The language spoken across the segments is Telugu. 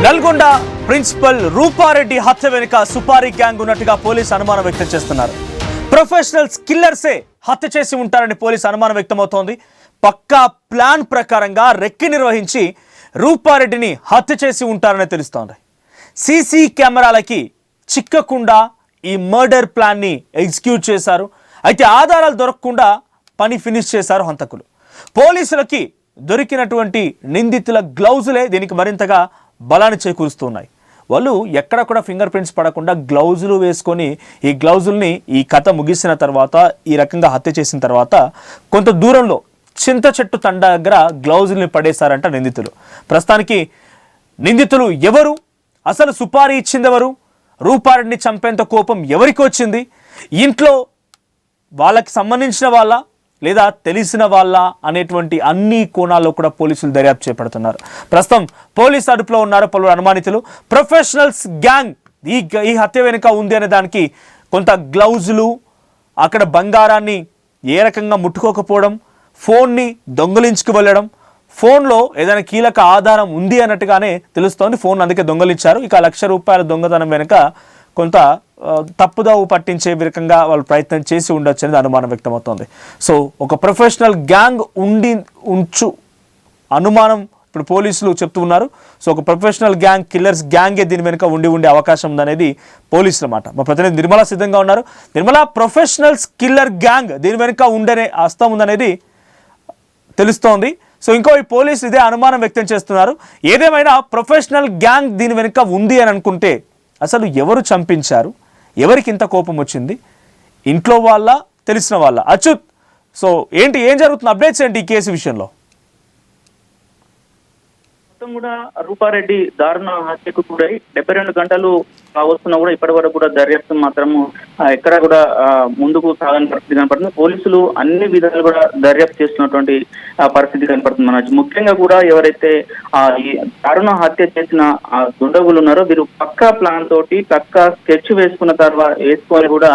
నల్గొండ ప్రిన్సిపల్ రూపారెడ్డి హత్య వెనుక సుపారీ గ్యాంగ్ ఉన్నట్టుగా పోలీసు అనుమానం వ్యక్తం చేస్తున్నారు. ప్రొఫెషనల్ కిల్లర్సే హత్య చేసి ఉంటారని పోలీసు అనుమానం వ్యక్తమవుతోంది. పక్కా ప్లాన్ ప్రకారంగా రెక్కి నిర్వహించి రూపారెడ్డిని హత్య చేసి ఉంటారని తెలుస్తోంది. సీసీ కెమెరాలకి చిక్కకుండా ఈ మర్డర్ ప్లాన్ని ఎగ్జిక్యూట్ చేశారు. అయితే ఆధారాలు దొరకకుండా పని ఫినిష్ చేశారు హంతకులు. పోలీసులకి దొరికినటువంటి నిందితుల గ్లౌజులే దీనికి మరింతగా బలాన్ని చేకూరుస్తున్నాయి. వాళ్ళు ఎక్కడ కూడా ఫింగర్ ప్రింట్స్ పడకుండా గ్లౌజులు వేసుకొని ఈ గ్లౌజుల్ని ఈ కథ ముగిసిన తర్వాత ఈ రకంగా హత్య చేసిన తర్వాత కొంత దూరంలో చింత చెట్టు తండ దగ్గర గ్లౌజుల్ని పడేశారంట నిందితులు. ప్రస్తుతానికి నిందితులు ఎవరు, అసలు సుపారీ ఇచ్చిందెవరు, రూపారెడ్డిని చంపేంత కోపం ఎవరికి వచ్చింది, ఇంట్లో వాళ్ళకి సంబంధించిన వాళ్ళ లేదా తెలిసిన వాళ్ళ అనేటువంటి అన్ని కోణాల్లో కూడా పోలీసులు దర్యాప్తు చేపడుతున్నారు. ప్రస్తుతం పోలీసు అదుపులో ఉన్నారు పలువురు అనుమానితులు. ప్రొఫెషనల్స్ గ్యాంగ్ ఈ హత్య వెనుక ఉంది అనే దానికి కొంత గ్లౌజులు, అక్కడ బంగారాన్ని ఏ రకంగా ముట్టుకోకపోవడం, ఫోన్ని దొంగలించుకు వెళ్ళడం, ఫోన్లో ఏదైనా కీలక ఆధారం ఉంది అన్నట్టుగానే తెలుస్తోంది. ఫోన్ అందుకే దొంగలించారు. ఇక ₹1,00,000 దొంగతనం వెనుక కొంత తప్పుదావు పట్టించే రకంగా వాళ్ళు ప్రయత్నం చేసి ఉండొచ్చు అనేది అనుమానం వ్యక్తమవుతోంది. సో ఒక ప్రొఫెషనల్ గ్యాంగ్ అనుమానం ఇప్పుడు పోలీసులు చెప్తూ ఉన్నారు. సో ఒక ప్రొఫెషనల్ గ్యాంగ్, కిల్లర్స్ గ్యాంగే దీని వెనుక ఉండే అవకాశం ఉందనేది పోలీసుల మాట. మా ప్రతినిధి నిర్మల సిద్ధంగా ఉన్నారు. నిర్మల, ప్రొఫెషనల్స్ కిల్లర్ గ్యాంగ్ దీని వెనుక ఉండనే హస్తం ఉందనేది తెలుస్తోంది. సో ఇంకో ఈ పోలీసులు ఇదే అనుమానం వ్యక్తం చేస్తున్నారు. ఏదేమైనా ప్రొఫెషనల్ గ్యాంగ్ దీని వెనుక ఉంది అని అనుకుంటే అసలు ఎవరు చంపించారు, ఎవరికి ఇంత కోపం వచ్చింది, ఇంట్లో వాళ్ళ తెలిసిన వాళ్ళ? అచ్యుత్, సో ఏం జరుగుతుంది, అప్డేట్స్ ఏంటి ఈ కేసు విషయంలో? మొత్తం కూడా రూపారెడ్డి దారుణ హత్యకు కూడా 72 గంటలు వస్తున్నా కూడా ఇప్పటి వరకు కూడా దర్యాప్తు మాత్రము ఎక్కడ కూడా ముందుకు సాగని పరిస్థితి కనపడుతుంది. పోలీసులు అన్ని విధాలు కూడా దర్యాప్తు చేస్తున్నటువంటి పరిస్థితి కనపడుతుంది. మన ముఖ్యంగా కూడా ఎవరైతే ఈ దారుణ హత్య చేసిన దుండగులు ఉన్నారో వీరు పక్కా ప్లాన్ తోటి పక్కా స్కెచ్ వేసుకొని కూడా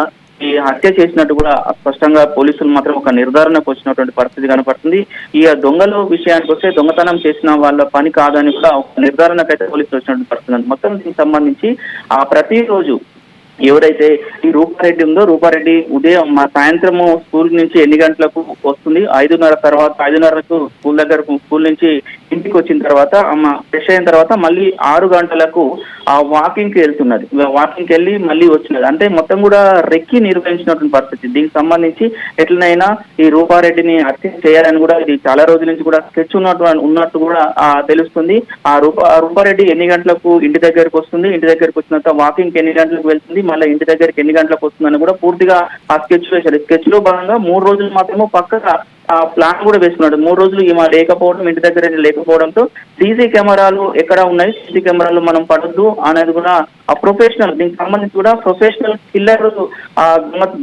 ఈ హత్య చేసినట్టు కూడా స్పష్టంగా పోలీసులు మాత్రం ఒక నిర్ధారణకు వచ్చినటువంటి పరిస్థితి కనపడుతుంది. ఈ దొంగల విషయానికి వస్తే దొంగతనం చేసిన వాళ్ళ పని కాదని కూడా ఒక నిర్ధారణకైతే పోలీసులు వచ్చినటువంటి పరిస్థితి. మొత్తం దీనికి సంబంధించి ప్రతిరోజు ఎవరైతే ఈ రూపారెడ్డి ఉందో, రూపారెడ్డి ఉదయం సాయంత్రము స్కూల్ నుంచి ఎన్ని గంటలకు వస్తుంది, 5:30 తర్వాత 5:30కు స్కూల్ నుంచి ఇంటికి వచ్చిన తర్వాత ఫ్రెష్ అయిన తర్వాత మళ్ళీ 6 గంటలకు వాకింగ్కి వెళ్తున్నది. వాకింగ్కి వెళ్ళి మళ్ళీ వచ్చినది. అంటే మొత్తం కూడా రెక్కి నిర్వహించినటువంటి పరిస్థితి. దీనికి సంబంధించి ఎట్లనైనా ఈ రూపారెడ్డిని హత్య చేయాలని కూడా ఇది చాలా రోజుల నుంచి కూడా స్కెచ్ ఉన్నట్టు కూడా తెలుస్తుంది. రూపారెడ్డి ఎన్ని గంటలకు ఇంటి దగ్గరకు వస్తుంది, ఇంటి దగ్గరకు వచ్చిన తర్వాత వాకింగ్కి ఎన్ని గంటలకు వెళ్తుంది, మళ్ళీ ఇంటి దగ్గరికి ఎన్ని గంటలకు వస్తుందని కూడా పూర్తిగా ఆ స్కెచ్ వేశారు. స్కెచ్ లో భాగంగా 3 రోజులు మాత్రమే పక్కగా ప్లాన్ కూడా వేసుకున్నాడు. 3 రోజులు ఈమె లేకపోవడం, ఇంటి దగ్గర లేకపోవడంతో సీసీ కెమెరాలు ఎక్కడ ఉన్నాయి, సీసీ కెమెరాలు మనం పడద్దు అనేది కూడా ప్రొఫెషనల్, దీనికి సంబంధించి కూడా ప్రొఫెషనల్ కిల్లర్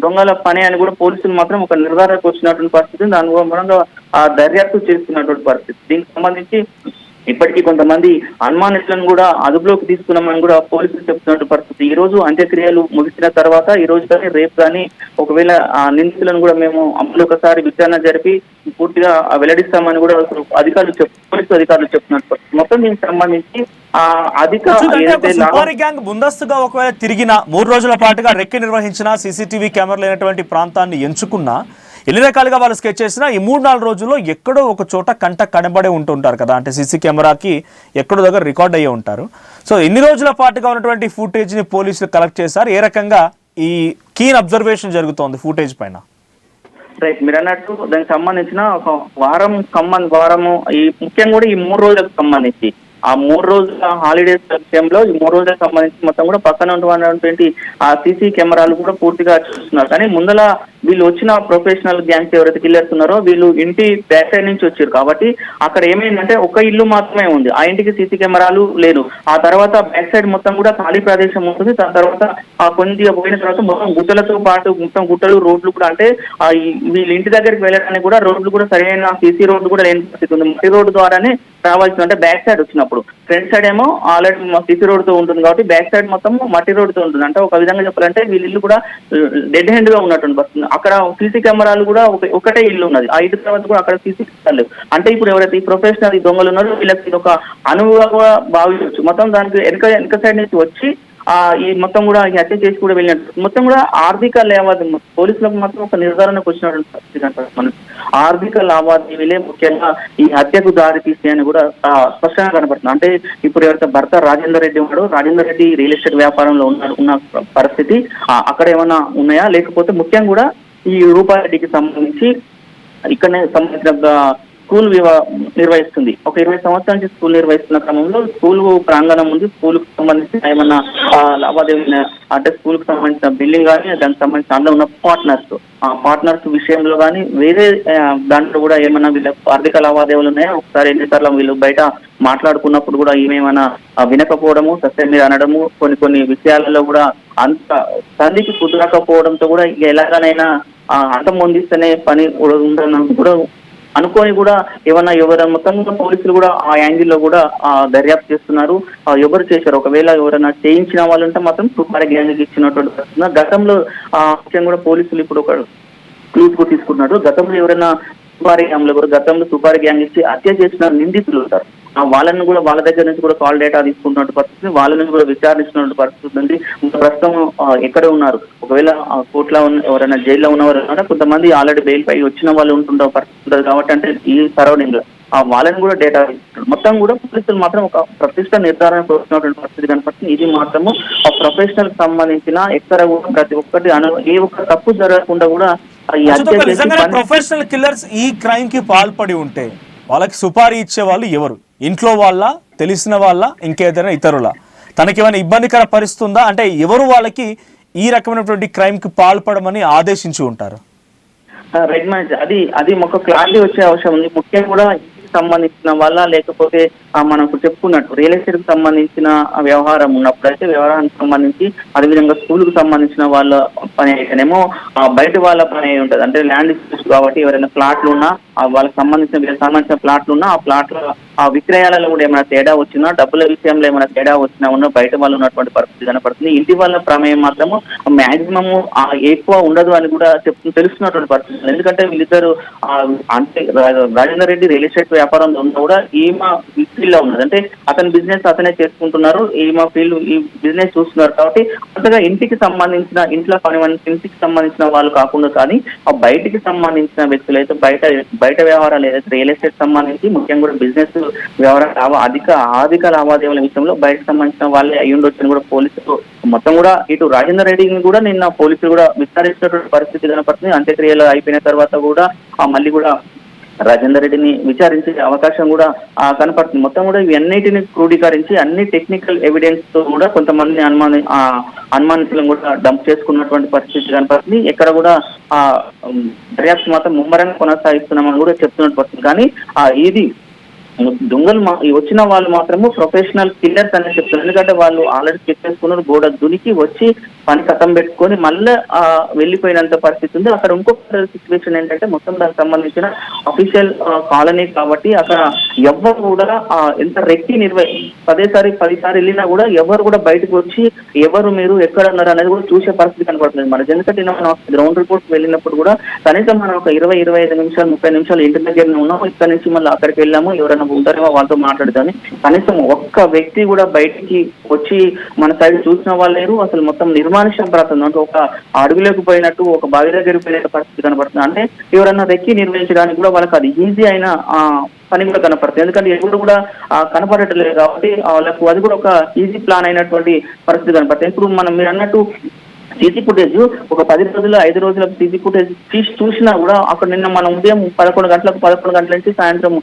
దొంగల పని అని కూడా పోలీసులు మాత్రం ఒక నిర్ధారణకు వచ్చినటువంటి పరిస్థితి, దాని మూలంగా దర్యాప్తు చేస్తున్నటువంటి పరిస్థితి. దీనికి సంబంధించి ఇప్పటికీ కొంతమంది అనుమానితులను కూడా అదుపులోకి తీసుకున్నామని కూడా పోలీసులు చెప్తున్నట్టు పరిస్థితి. ఈ రోజు అంత్యక్రియలు ముగిసిన తర్వాత ఈ రోజు కానీ రేపు కానీ ఒకవేళ నిందితులను కూడా మేము ఒకసారి విచారణ జరిపి పూర్తిగా వెల్లడిస్తామని కూడా పోలీసు అధికారులు చెప్తున్నట్టు పరిస్థితి. మొత్తం దీనికి సంబంధించి సుపారీ గ్యాంగ్ ముందస్తుగా ఒకవేళ తిరిగిన 3 రోజుల పాటుగా రెక్కి నిర్వహించిన సీసీటీవీ కెమెరా లేనటువంటి ప్రాంతాన్ని ఎంచుకున్నా, ఎన్ని రకాలుగా వాళ్ళు స్కెచ్ చేసినా ఈ 3-4 రోజుల్లో ఎక్కడో ఒక చోట కంట కనబడే ఉంటుంటారు కదా, అంటే సీసీ కెమెరాకి ఎక్కడో దగ్గర రికార్డ్ అయ్యే ఉంటారు. సో ఎన్ని రోజుల పాటుగా ఉన్నటువంటి ఫుటేజ్ని పోలీసులు కలెక్ట్ చేశారు, ఏ రకంగా ఈ కీన్ అబ్జర్వేషన్ జరుగుతోంది ఫుటేజ్ పైన? రైట్, మీరు అన్నట్టు దానికి సంబంధించిన ఒక వారము ఈ ముఖ్యంగా కూడా ఈ 3 రోజులకు సంబంధించి ఆ 3 రోజుల హాలిడేస్ విషయంలో ఈ 3 రోజులకు సంబంధించి మొత్తం కూడా పక్కన ఉన్నటువంటి ఆ సీసీ కెమెరాలు కూడా పూర్తిగా చూస్తున్నారు. కానీ ముందల వీళ్ళు వచ్చిన ప్రొఫెషనల్ గ్యాంగ్స్ ఎవరైతే కిల్లర్స్ ఉన్నారో వీళ్ళు ఇంటి బ్యాక్ సైడ్ నుంచి వచ్చారు కాబట్టి అక్కడ ఏమైందంటే ఒక ఇల్లు మాత్రమే ఉంది, ఆ ఇంటికి సీసీ కెమెరాలు లేదు. ఆ తర్వాత బ్యాక్ సైడ్ మొత్తం కూడా ఖాళీ ప్రదేశం ఉంటుంది. దాని తర్వాత కొద్దిగా పోయిన తర్వాత మొత్తం గుట్టలతో పాటు మొత్తం గుట్టలు, రోడ్లు కూడా, అంటే వీళ్ళ ఇంటి దగ్గరికి వెళ్ళడానికి కూడా రోడ్లు కూడా సరైన సీసీ రోడ్లు కూడా లేని పరిస్థితి ఉంది. మట్టి రోడ్డు ద్వారానే రావాల్సింది, అంటే బ్యాక్ సైడ్ వచ్చినప్పుడు. ఫ్రంట్ సైడ్ ఏమో ఆల్రెడీ సిసి రోడ్ తో ఉంటుంది కాబట్టి బ్యాక్ సైడ్ మొత్తం మట్టి రోడ్ తో ఉంటుంది. అంటే ఒక విధంగా చెప్పాలంటే వీళ్ళ ఇల్లు కూడా డెడ్ హ్యాండ్ గా ఉన్నట్టు వస్తుంది. అక్కడ సీసీ కెమెరాలు కూడా ఒకటే ఇల్లు ఉన్నది. ఆ ఇల్లు తర్వాత కూడా అక్కడ సీసీ కెమెరాలు. అంటే ఇప్పుడు ఎవరైతే ఈ ప్రొఫెషనల్ ఈ దొంగలు ఉన్నారో వీళ్ళకి ఇది ఒక అనువుగా కూడా భావించవచ్చు. మొత్తం దానికి వెనక సైడ్ నుంచి వచ్చి ఈ మొత్తం కూడా ఈ హత్య చేసి కూడా వెళ్ళినట్టు మొత్తం కూడా ఆర్థిక లావాదేవీ పోలీసులకు మాత్రం ఒక నిర్ధారణకు వచ్చినటువంటి పరిస్థితి కనపడుతుంది. మనకి ఆర్థిక లావాదేవీలే ముఖ్యంగా ఈ హత్యకు దారి తీస్తాయని కూడా స్పష్టంగా కనపడుతుంది. అంటే ఇప్పుడు ఎవరైతే భర్త రాజేందర్ రెడ్డి ఉన్నాడో, రాజేందర్ రెడ్డి రియల్ ఎస్టేట్ వ్యాపారంలో ఉన్న పరిస్థితి అక్కడ ఏమైనా ఉన్నాయా, లేకపోతే ముఖ్యంగా కూడా ఈ రూపారెడ్డికి సంబంధించి ఇక్కడనే సంబంధించిన స్కూల్ నిర్వహిస్తుంది. ఒక 20 సంవత్సరాల నుంచి స్కూల్ నిర్వహిస్తున్న క్రమంలో స్కూల్ ప్రాంగణం ఉంది. స్కూల్ కు సంబంధించిన ఏమన్నా లావాదేవీ అంటే స్కూల్ కు సంబంధించిన బిల్డింగ్ కానీ దానికి సంబంధించిన అందులో ఉన్న పార్ట్నర్స్ విషయంలో కానీ వేరే దాంట్లో కూడా ఏమన్నా వీళ్ళకి ఆర్థిక లావాదేవీలు ఉన్నాయా, ఒకసారి ఎన్నిసార్లు వీళ్ళు బయట మాట్లాడుకున్నప్పుడు కూడా ఏమేమన్నా వినకపోవడము, సత్యం మీద అనడము, కొన్ని విషయాలలో కూడా అంత సంధికి కుదరకపోవడంతో కూడా ఎలాగనైనా అంతం పొందిస్తేనే పని ఉండడం కూడా అనుకోని కూడా ఎవరైనా మొత్తంగా పోలీసులు కూడా ఆ యాంగిల్లో కూడా దర్యాప్తు చేస్తున్నారు. ఎవరు చేశారు, ఒకవేళ ఎవరైనా చేయించిన వాళ్ళు ఉంటే మాత్రం సుపారీ గ్యాంగ్ ఇచ్చినటువంటి పరిస్థితి. గతంలో ముఖ్యంగా కూడా పోలీసులు ఇప్పుడు ఒక క్లూస్ కూడా తీసుకున్నారు. గతంలో ఎవరైనా సుపారీ గ్యాంగ్లో కూడా గతంలో సుపారీ గ్యాంగ్ ఇచ్చి హత్య చేసిన నిందితులు ఉంటారు. వాళ్ళని కూడా వాళ్ళ దగ్గర నుంచి కూడా కాల్ డేటా తీసుకుంటున్న పరిస్థితి, వాళ్ళ నుంచి కూడా విచారిస్తున్న పరిస్థితి ఉంది. ప్రస్తుతం ఎక్కడ ఉన్నారు, ఒకవేళ కోర్టులో ఎవరైనా జైల్లో ఉన్నవారు కొంతమంది ఆల్రెడీ బెయిల్ పై వచ్చిన వాళ్ళు ఉంటుండే పరిస్థితి ఉంటుంది. కాబట్టి అంటే ఈ సరౌండింగ్ లో వాళ్ళని కూడా డేటా మొత్తం కూడా పోలీసులు మాత్రం ఒక ప్రతిష్ట నిర్ధారణ కోరుతున్నటువంటి పరిస్థితి కనపడుతుంది. ఇది మాత్రము ఆ ప్రొఫెషనల్ కి సంబంధించిన ఎక్కడ కూడా ప్రతి ఒక్కటి ఏ ఒక్క తప్పు జరగకుండా కూడా ప్రొఫెషనల్ కిల్లర్స్ ఈ క్రైమ్ కి పాల్పడి ఉంటే వాళ్ళకి సుపారీ ఇచ్చే వాళ్ళు ఎవరు? ఇంట్లో వాళ్ళ, తెలిసిన వాళ్ళ, ఇంకేదైనా ఇతరుల? తనకేమైనా ఇబ్బందికర పరిస్థితుందా? అంటే ఎవరు వాళ్ళకి ఈ రకమైనటువంటి క్రైమ్ కి పాల్పడమని ఆదేశించి ఉంటారు? రైట్ మ్యాచ్ అది ఒక క్లారిటీ వచ్చే అవసరం ఉంది. ముఖ్యంగా కూడా సంబంధించిన వాళ్ళ, లేకపోతే మనకు చెప్పుకున్నట్టు రియల్ ఎస్టేట్ కు సంబంధించిన వ్యవహారం ఉన్నప్పుడు అయితే వ్యవహారానికి సంబంధించి, అదేవిధంగా స్కూల్ కు సంబంధించిన వాళ్ళ పని అయితేనేమో బయట వాళ్ళ పని అయి ఉంటుంది. అంటే ల్యాండ్ ఇష్యూస్ కాబట్టి ఎవరైనా ప్లాట్లు ఉన్నా వాళ్ళకి సంబంధించిన ప్లాట్లు ఉన్నా ఆ ప్లాట్ల ఆ విక్రయాలలో కూడా ఏమైనా తేడా వచ్చినా, డబ్బుల విషయంలో ఏమైనా తేడా వచ్చినా బయట వాళ్ళు ఉన్నటువంటి పరిస్థితి కనపడుతుంది. ఇంటి వాళ్ళ ప్రమేయం మాత్రము మాక్సిమం ఎక్కువ ఉండదు అని కూడా తెలుస్తున్నటువంటి పరిస్థితి. ఎందుకంటే వీళ్ళిద్దరు అంటే రాజేందర్ రెడ్డి రియల్ ఎస్టేట్ వ్యాపారంలో ఉన్నా కూడా ఈమె ఫీల్డ్ లో ఉన్నది. అంటే అతని బిజినెస్ అతనే చేసుకుంటున్నారు, ఈమె ఫీల్డ్ ఈ బిజినెస్ చూస్తున్నారు. కాబట్టి అంతగా ఇంటికి సంబంధించిన వాళ్ళు కాకుండా కానీ ఆ బయటికి సంబంధించిన వ్యక్తులు అయితే బయట వ్యవహారాలు ఏదైతే రియల్ ఎస్టేట్ సంబంధించి ముఖ్యంగా కూడా బిజినెస్ వ్యవహారాలు ఆర్థిక లావాదేవీల విషయంలో బయటకు సంబంధించిన వాళ్ళే అయ్యి ఉండొచ్చని కూడా పోలీసులు మొత్తం కూడా ఇటు రాజేందర్ రెడ్డిని కూడా నిన్న పోలీసులు కూడా విచారించినటువంటి పరిస్థితి కనపడుతుంది. అంత్యక్రియలు అయిపోయిన తర్వాత కూడా మళ్ళీ కూడా రాజేందర్ రెడ్డిని విచారించే అవకాశం కూడా కనపడుతుంది. మొత్తం కూడా ఇవన్నిటిని క్రోడీకరించి అన్ని టెక్నికల్ ఎవిడెన్స్ తో కూడా కొంతమంది అనుమానితులను కూడా డంప్ చేసుకున్నటువంటి పరిస్థితి కనపడుతుంది. ఎక్కడ కూడా దర్యాప్తు మాత్రం ముమ్మరంగా కొనసాగిస్తున్నామని కూడా చెప్తున్నట్టు పరిస్థితి. కానీ ఇది దొంగలు వచ్చిన వాళ్ళు మాత్రము ప్రొఫెషనల్ కిల్లర్స్ అనేది చెప్తున్నారు. ఎందుకంటే వాళ్ళు ఆల్రెడీ చెక్ చేసుకున్నారు, గోడ దునికి వచ్చి పని కథం పెట్టుకొని మళ్ళీ వెళ్ళిపోయినంత పరిస్థితి ఉంది. అక్కడ ఇంకొక సిచ్యువేషన్ ఏంటంటే మొత్తం దానికి సంబంధించిన అఫీషియల్ కాలనీ కాబట్టి అక్కడ ఎవరు కూడా ఎంత రెక్కి 10 సార్లు వెళ్ళినా కూడా ఎవరు కూడా బయటకు వచ్చి ఎవరు మీరు ఎక్కడ ఉన్నారు అనేది కూడా చూసే పరిస్థితి కనపడుతుంది. మనకి ఎందుకంటే మనం గ్రౌండ్ రిపోర్ట్ వెళ్ళినప్పుడు కూడా కనీసం మనం ఒక 20-25 నిమిషాలు 30 నిమిషాలు ఇంటి దగ్గర ఉన్నాము, ఇక్కడ నుంచి మళ్ళీ అక్కడికి వెళ్ళాము, ఎవరైనా ఉంటారేమో వాళ్ళతో మాట్లాడదాన్ని. కనీసం ఒక్క వ్యక్తి కూడా బయటికి వచ్చి మన సైడ్ చూసిన వాళ్ళు లేరు. అసలు మొత్తం నిర్మానుష్యం పడుతుంది. అంటే ఒక అడుగులోకి పోయినట్టు, ఒక బావి దగ్గరికి పోయిన పరిస్థితి కనపడుతుంది. అంటే ఎవరన్నా రెక్కి నిర్వహించడానికి కూడా వాళ్ళకి అది ఈజీ అయిన పని కూడా కనపడుతుంది. ఎందుకంటే ఎవరు కూడా కనపడట్లేదు కాబట్టి వాళ్ళకు అది కూడా ఒక ఈజీ ప్లాన్ అయినటువంటి పరిస్థితి కనపడుతుంది. ఇప్పుడు మీరు అన్నట్టు సీసీ ఫుటేజ్ ఒక 10 రోజులు 5 రోజుల సీసీ ఫుటేజ్ చూసినా కూడా అక్కడ నిన్న మనం ఉదయం 11 గంటల నుంచి సాయంత్రం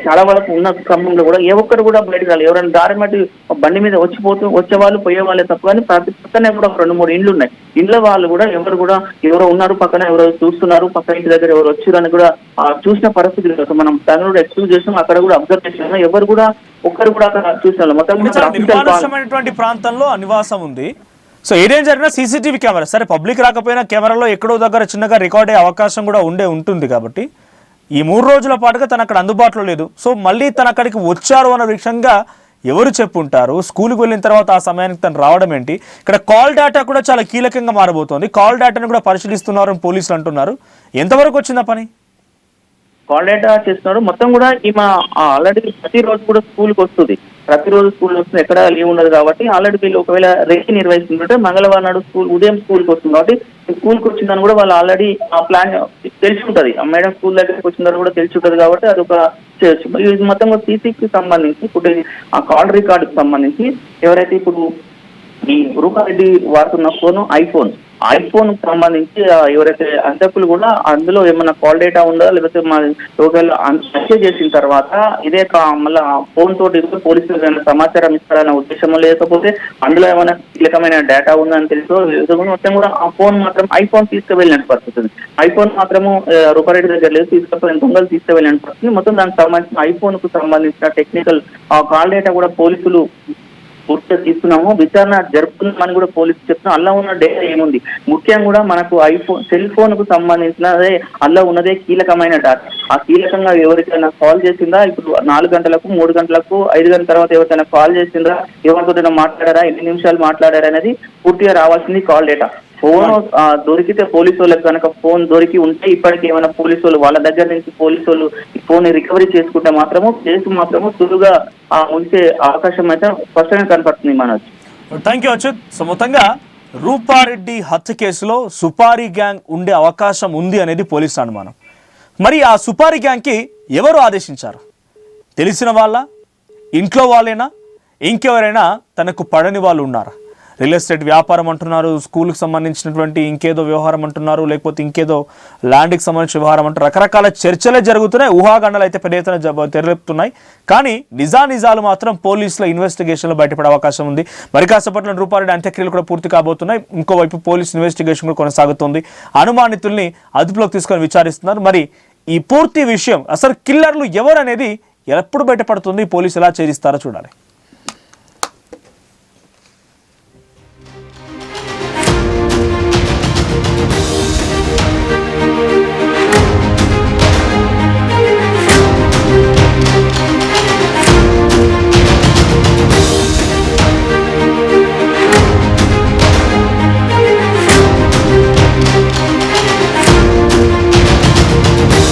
చాలా వరకు ఉన్న క్రమంలో కూడా ఏ ఒక్కరు కూడా బయటకు రాలి. ఎవరైనా దారి మట్టి బండి మీద వచ్చేవాళ్ళు పోయే వాళ్ళే తప్ప. కానీ ప్రతి పక్కనే కూడా 2-3 ఇండ్లు ఉన్నాయి. ఇండ్ల వాళ్ళు కూడా ఎవరో ఉన్నారు, పక్కన ఎవరో చూస్తున్నారు, పక్క ఇంటి దగ్గర ఎవరు వచ్చారు అని కూడా చూసిన పరిస్థితి మనం బెంగళూరు ఎక్స్క్యూజ్ చేసాం, అక్కడ కూడా అబ్జర్వ్ చేసాం. ఎవరు కూడా ఒక్కరు కూడా అక్కడ చూసిన మొత్తం ప్రాంతంలో నివాసం ఉంది. సో ఏదేం జరిగినా సీసీటీవీ కెమెరా సరే పబ్లిక్ రాకపోయినా కెమెరాలో ఎక్కడో దగ్గర చిన్నగా రికార్డ్ అయ్యే అవకాశం కూడా ఉంటుంది. కాబట్టి ఈ 3 రోజుల పాటుగా తను అక్కడ అందుబాటులో లేదు. సో మళ్ళీ తను అక్కడికి వచ్చారు అన్న విషయంగా ఎవరు చెప్పుంటారు? స్కూల్కి వెళ్ళిన తర్వాత ఆ సమయానికి తను రావడం ఏంటి? ఇక్కడ కాల్ డేటా కూడా చాలా కీలకంగా మారబోతోంది. కాల్ డేటాను కూడా పరిశీలిస్తున్నారు అని పోలీసులు అంటున్నారు. ఎంతవరకు వచ్చిందా పని? కాల్ డేటా చేస్తున్నారు. మొత్తం కూడా ఈమె ఆల్రెడీ ప్రతిరోజు కూడా స్కూల్కి వస్తుంది. ప్రతిరోజు స్కూల్ వస్తుంది, ఎక్కడ లీవ్ ఉండదు కాబట్టి ఆల్రెడీ వీళ్ళు ఒకవేళ రేసి నిర్వహిస్తుంటే మంగళవారం నాడు ఉదయం స్కూల్కి వస్తుంది కాబట్టి స్కూల్కి వచ్చిందని కూడా వాళ్ళు ఆల్రెడీ ఆ ప్లాన్ తెలిసి ఉంటుంది. ఆ మేడం స్కూల్ దగ్గరికి వచ్చిందని కూడా తెలిసి ఉంటుంది కాబట్టి అది ఒక చేయొచ్చు. ఇది మొత్తం సీసీకి సంబంధించి ఇప్పుడు ఆ కాల్ రికార్డుకి సంబంధించి ఎవరైతే ఇప్పుడు ఈ రూపారెడ్డి వాడుతున్న ఐఫోన్ సంబంధించి ఎవరైతే అంతకులు కూడా అందులో ఏమైనా కాల్ డేటా ఉందా లేకపోతే మా ఒకవేళ హత్య చేసిన తర్వాత ఇదే మళ్ళీ ఫోన్ తోటి పోలీసులు ఏమైనా సమాచారం ఇస్తారనే ఉద్దేశం, లేకపోతే అందులో ఏమైనా కీలకమైన డేటా ఉందని తెలుసు మొత్తం కూడా ఆ ఫోన్ మాత్రం ఐఫోన్ తీసుకువెళ్ళినట్టు పరిస్థితుంది. ఐఫోన్ మాత్రము రూపారెడ్డి దగ్గర లేదు, తీసుకుపోయిన దొంగలు తీసుకువెళ్ళినట్టు పరిస్థితుంది. మొత్తం దానికి సంబంధించిన ఐఫోన్ కు సంబంధించిన టెక్నికల్ కాల్ డేటా కూడా పోలీసులు పూర్తిగా తీసుకున్నాము, విచారణ జరుపుతున్నామని కూడా పోలీసులు చెప్తున్నాం. అలా ఉన్న డేటా ఏముంది, ముఖ్యంగా కూడా మనకు సెల్ ఫోన్ కు సంబంధించినదే అలా ఉన్నదే కీలకమైన డేటా. ఆ కీలకంగా ఎవరికైనా కాల్ చేసిందా, ఇప్పుడు 4 గంటలకు 3 గంటలకు 5 గంటల తర్వాత ఎవరికైనా కాల్ చేసిందా, ఎవరితో మాట్లాడారా, ఎన్ని నిమిషాలు మాట్లాడారా అనేది పూర్తిగా రావాల్సింది కాల్ డేటా. ఫోన్ దొరికితే పోలీసు వాళ్ళకి కనుక ఫోన్ దొరికి ఉంటే ఇప్పటికి ఏమైనా పోలీసు వాళ్ళు వాళ్ళ దగ్గర నుంచి పోలీసు వాళ్ళు ఫోన్ రికవరీ చేసుకుంటే మాత్రము కేసు మాత్రము సులువుగా ఉంచే అవకాశం అయితే స్పష్టంగా కనపడుతుంది మనకు. Thank you Achyut. సో మొత్తంగా రూపారెడ్డి హత్య కేసులో సుపారీ గ్యాంగ్ ఉండే అవకాశం ఉంది అనేది పోలీసు అనుమానం. మరి ఆ సుపారీ గ్యాంగ్కి ఎవరు ఆదేశించారు? తెలిసిన వాళ్ళ, ఇంట్లో వాళ్ళైనా, ఇంకెవరైనా తనకు పడని వాళ్ళు ఉన్నారా? రియల్ ఎస్టేట్ వ్యాపారం అంటున్నారు, స్కూల్కి సంబంధించినటువంటి ఇంకేదో వ్యవహారం అంటున్నారు, లేకపోతే ఇంకేదో ల్యాండ్కి సంబంధించిన వ్యవహారం అంటారు. రకరకాల చర్చలే జరుగుతున్నాయి, ఊహాగండాలు అయితే పెద్ద ఎత్తున తెరలేపుతున్నాయి. కానీ నిజాలు మాత్రం పోలీసుల ఇన్వెస్టిగేషన్లో బయటపడే అవకాశం ఉంది. మరి కాసేపట్లో రూపారెడ్డి అంత్యక్రియలు కూడా పూర్తి కాబోతున్నాయి. ఇంకోవైపు పోలీస్ ఇన్వెస్టిగేషన్ కూడా కొనసాగుతుంది. అనుమానితుల్ని అదుపులోకి తీసుకొని విచారిస్తున్నారు. మరి ఈ పూర్తి విషయం అసలు కిల్లర్లు ఎవరు అనేది ఎప్పుడు బయటపడుతుంది, పోలీసు ఎలా ఛేదిస్తారో చూడాలి.